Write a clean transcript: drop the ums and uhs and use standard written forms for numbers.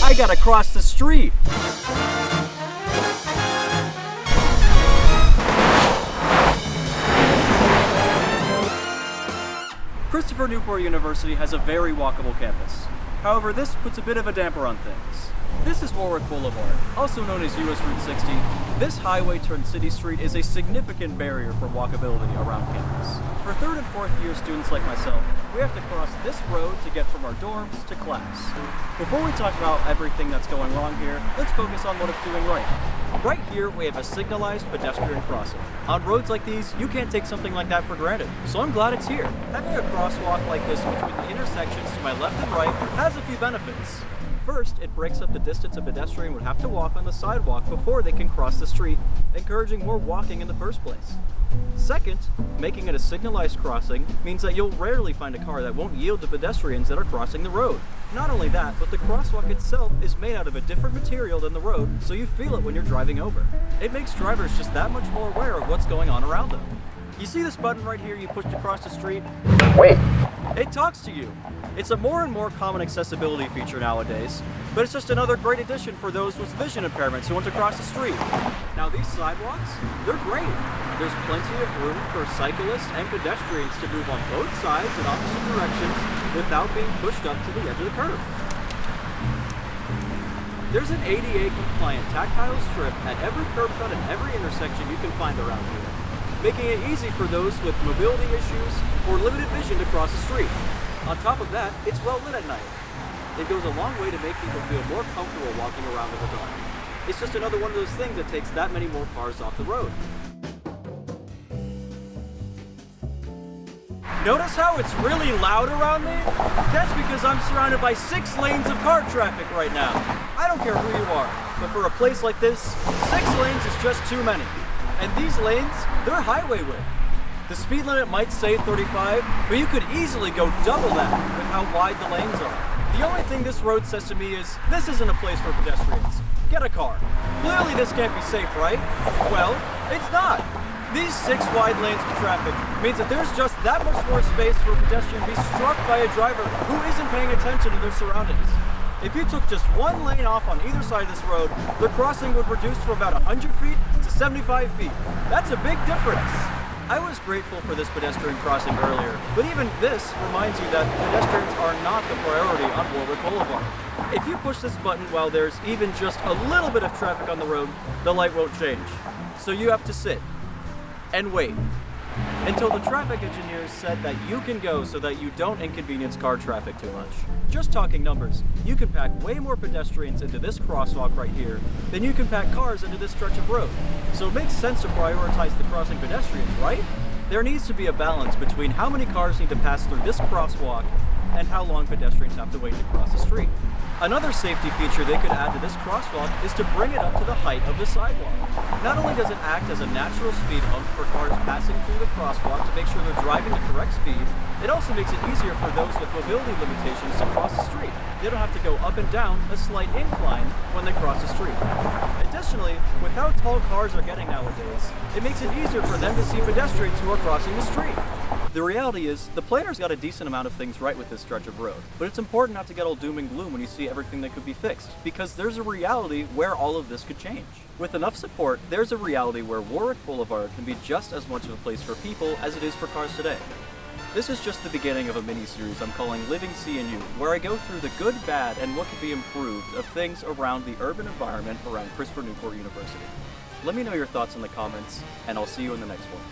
I gotta cross the street. Christopher Newport University has a very walkable campus. However, this puts a bit of a damper on things. This is Warwick Boulevard, also known as US Route 60. This highway turned city street is a significant barrier for walkability around campus. For 3rd and 4th year students like myself, we have to cross this road to get from our dorms to class. Before we talk about everything that's going wrong here, let's focus on what it's doing right. Right here, we have a signalized pedestrian crossing. On roads like these, you can't take something like that for granted, so I'm glad it's here. Having a crosswalk like this between the intersections to my left and right has a few benefits. First, it breaks up the distance a pedestrian would have to walk on the sidewalk before they can cross the street, encouraging more walking in the first place. Second, making it a signalized crossing means that you'll rarely find a car that won't yield to pedestrians that are crossing the road. Not only that, but the crosswalk itself is made out of a different material than the road, so you feel it when you're driving over. It makes drivers just that much more aware of what's going on around them. You see this button right here you push to cross the street? Wait! It talks to you. It's a more and more common accessibility feature nowadays, but it's just another great addition for those with vision impairments who want to cross the street. Now these sidewalks, they're great. There's plenty of room for cyclists and pedestrians to move on both sides in opposite directions without being pushed up to the edge of the curb. There's an ADA compliant tactile strip at every curb cut and every intersection you can find around here, making it easy for those with mobility issues or limited vision to cross the street. On top of that, it's well lit at night. It goes a long way to make people feel more comfortable walking around in the dark. It's just another one of those things that takes that many more cars off the road. Notice how it's really loud around me? That's because I'm surrounded by 6 lanes of car traffic right now. I don't care who you are, but for a place like this, 6 lanes is just too many. And these lanes, they're highway width. The speed limit might say 35, but you could easily go double that with how wide the lanes are. The only thing this road says to me is, this isn't a place for pedestrians. Get a car. Clearly this can't be safe, right? Well, it's not. These 6 wide lanes of traffic means that there's just that much more space for a pedestrian to be struck by a driver who isn't paying attention to their surroundings. If you took just 1 lane off on either side of this road, the crossing would reduce from about 100 feet to 75 feet. That's a big difference. I was grateful for this pedestrian crossing earlier, but even this reminds you that pedestrians are not the priority on Warwick Boulevard. If you push this button while there's even just a little bit of traffic on the road, the light won't change. So you have to sit and wait until the traffic engineers said that you can go so that you don't inconvenience car traffic too much. Just talking numbers, you can pack way more pedestrians into this crosswalk right here than you can pack cars into this stretch of road. So it makes sense to prioritize the crossing pedestrians, right? There needs to be a balance between how many cars need to pass through this crosswalk and how long pedestrians have to wait to cross the street. Another safety feature they could add to this crosswalk is to bring it up to the height of the sidewalk. Not only does it act as a natural speed hump for cars passing through the crosswalk to make sure they're driving the correct speed, it also makes it easier for those with mobility limitations to cross the street. They don't have to go up and down a slight incline when they cross the street. Additionally, with how tall cars are getting nowadays, it makes it easier for them to see pedestrians who are crossing the street. The reality is, the planners got a decent amount of things right with this stretch of road, but it's important not to get all doom and gloom when you see everything that could be fixed, because there's a reality where all of this could change. With enough support, there's a reality where Warwick Boulevard can be just as much of a place for people as it is for cars today. This is just the beginning of a mini-series I'm calling Living CNU, where I go through the good, bad, and what could be improved of things around the urban environment around Christopher Newport University. Let me know your thoughts in the comments, and I'll see you in the next one.